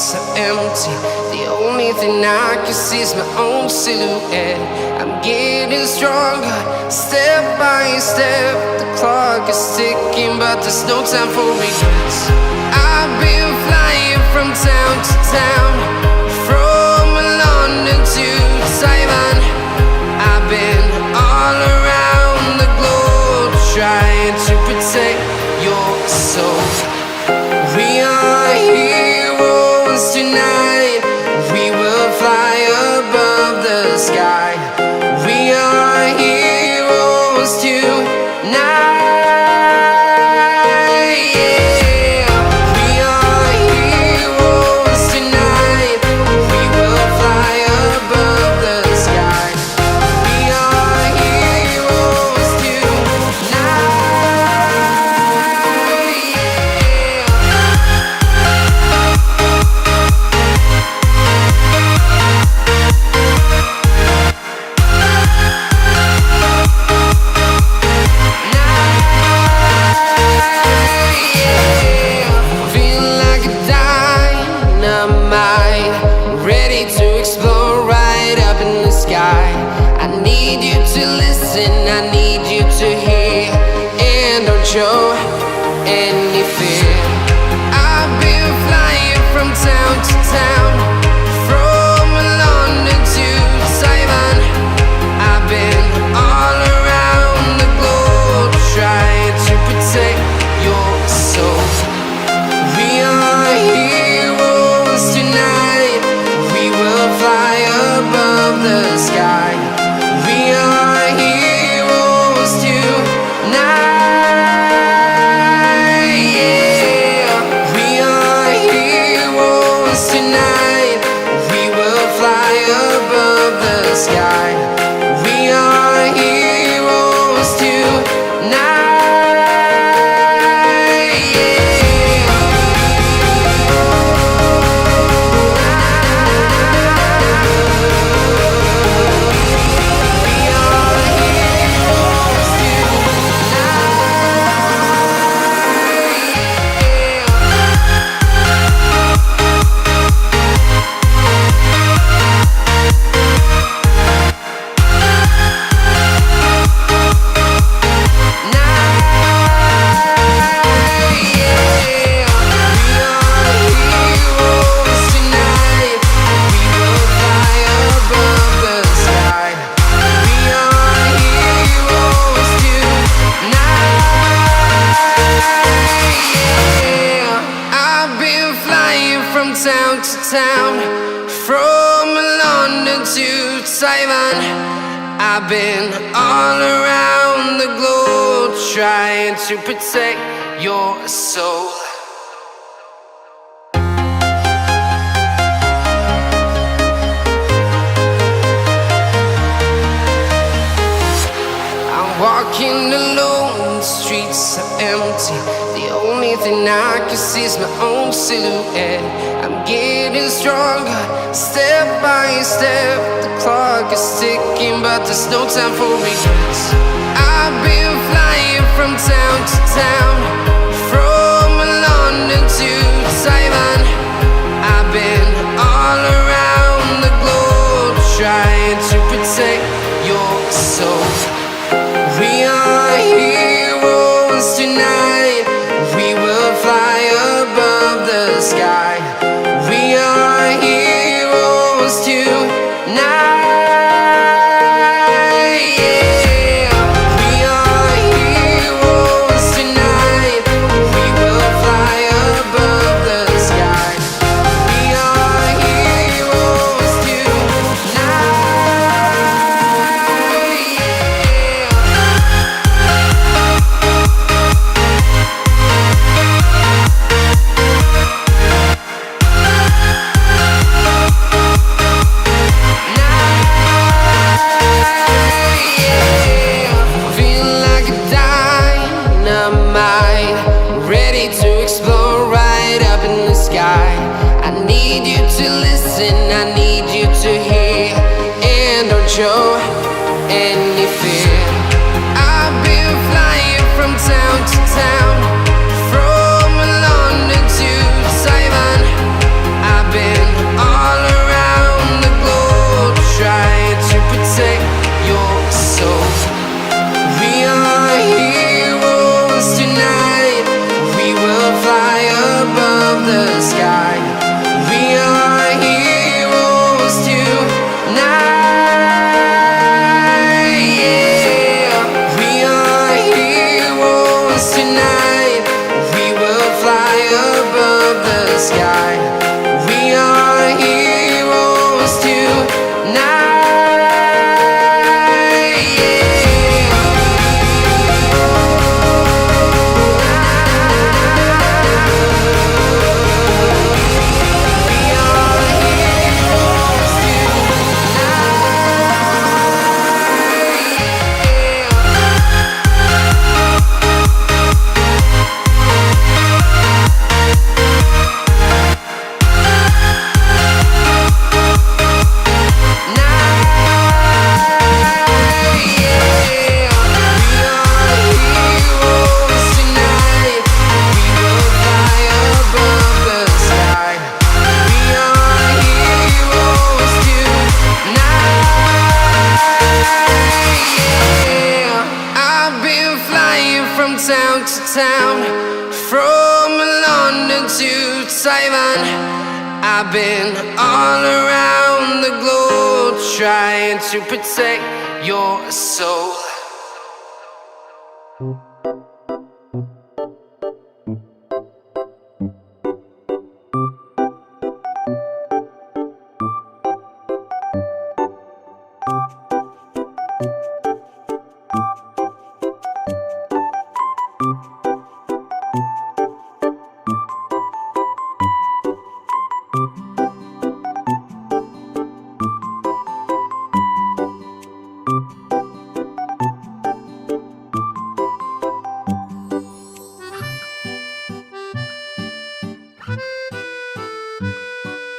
streets are empty. The only thing I can see is my own silhouette. I'm getting stronger, step by step. The clock is ticking, but there's no time for regrets. I've been flying from town to town, from London to Taiwan. I've been all around the globe, trying to protect your soul. We are heroes tonight. We will fly above the sky. We are heroes tonight. Yeah. We are heroes tonight. We will fly above the sky. We are heroes tonight. I need you to hear, and don't show any fear. I've been flying from town to town, from London to Taiwan. I've been all around the globe, trying to protect your soul. We are heroes tonight. We will fly above the sky. We are heroes tonight. Yeah. We are heroes tonight. We will fly above the sky. We are heroes tonight. Town to town, from London to Taiwan. I've been all around the globe, trying to protect your soul. I'm walking alone, the streets are empty. The only thing I can see is my own silhouette. I'm getting stronger, step by step. The clock is ticking, but there's no time for regrets. I've been flying from town to town, from London to Taiwan. I've been all around the globe, trying to protect your soul. We are heroes tonight. We will fly above the sky. We are heroes tonight. Yeah. We are heroes tonight. We will fly above the sky. We are heroes tonight. Show any fear. I've been flying from town to town, from London to Taiwan. I've been town to town, from London to Taiwan. I've been all around the globe trying to protect your soul.